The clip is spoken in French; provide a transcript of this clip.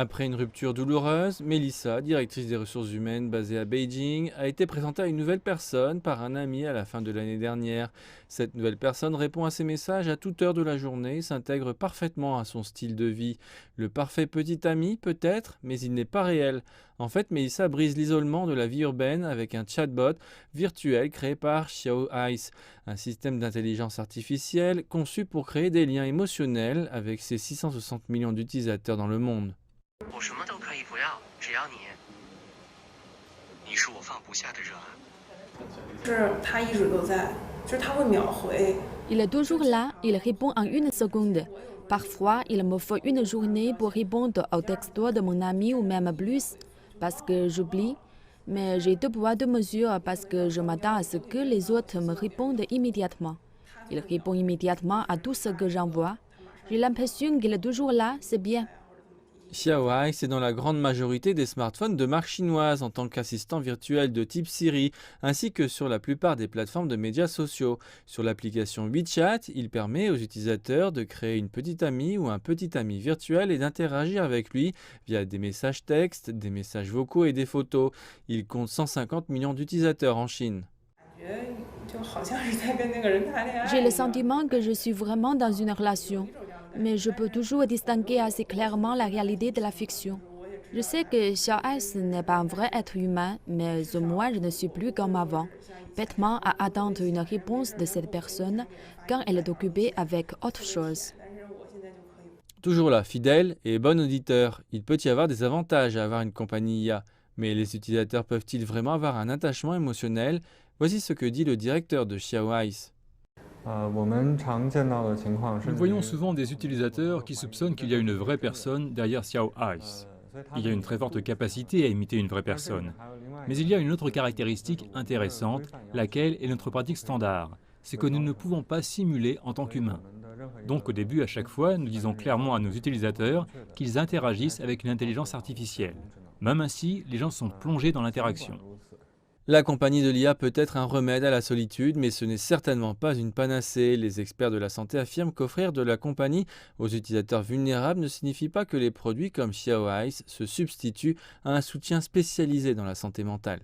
Après une rupture douloureuse, Melissa, directrice des ressources humaines basée à Beijing, a été présentée à une nouvelle personne par un ami à la fin de l'année dernière. Cette nouvelle personne répond à ses messages à toute heure de la journée et s'intègre parfaitement à son style de vie. Le parfait petit ami, peut-être, mais il n'est pas réel. En fait, Melissa brise l'isolement de la vie urbaine avec un chatbot virtuel créé par Xiao Ice, un système d'intelligence artificielle conçu pour créer des liens émotionnels avec ses 660 millions d'utilisateurs dans le monde. 我什么都可以不要，只要你是我放不下的热爱。是他一直都在，就是他会秒回。Il est toujours là, il répond en une seconde. Parfois, il me faut une journée pour répondre au texto de mon ami ou même plus, parce que j'oublie. Mais j'ai deux poids, deux mesures parce que je m'attends à ce que les autres me répondent immédiatement. Il répond immédiatement à tout ce que j'envoie. J'ai l'impression qu'il est toujours là, c'est bien. Xiaoai, c'est dans la grande majorité des smartphones de marque chinoise en tant qu'assistant virtuel de type Siri, ainsi que sur la plupart des plateformes de médias sociaux. Sur l'application WeChat, il permet aux utilisateurs de créer une petite amie ou un petit ami virtuel et d'interagir avec lui via des messages textes, des messages vocaux et des photos. Il compte 150 millions d'utilisateurs en Chine. 感觉就好像是在跟那个人谈恋爱 J'ai 一 le 样。 sentiment que je suis vraiment dans une relation, mais je peux toujours distinguer assez clairement la réalité de la fiction. Je sais que Xiao S n'est pas un vrai être humain, mais au moins je ne suis plus comme avant, bêtement à attendre une réponse de cette personne quand elle est occupée avec autre chose. 但是我现在就可以。 Toujours là, fidèle et bon auditeur, il peut y avoir des avantages à avoir une compagnie IA, mais les utilisateurs peuvent-ils vraiment avoir un attachement émotionnel? Voici ce que dit le directeur de Xiao Ice. Nous voyons souvent des utilisateurs qui soupçonnent qu'il y a une vraie personne derrière Xiao Ice. Il y a une très forte capacité à imiter une vraie personne. Mais il y a une autre caractéristique intéressante, laquelle est notre pratique standard. C'est que nous ne pouvons pas simuler en tant qu'humains. Donc au début, à chaque fois, nous disons clairement à nos utilisateurs qu'ils interagissent avec une intelligence artificielle. Même ainsi, les gens sont plongés dans l'interaction. La compagnie de l'IA peut être un remède à la solitude, mais ce n'est certainement pas une panacée. Les experts de la santé affirment qu'offrir de la compagnie aux utilisateurs vulnérables ne signifie pas que les produits comme Xiao Ice se substituent à un soutien spécialisé dans la santé mentale.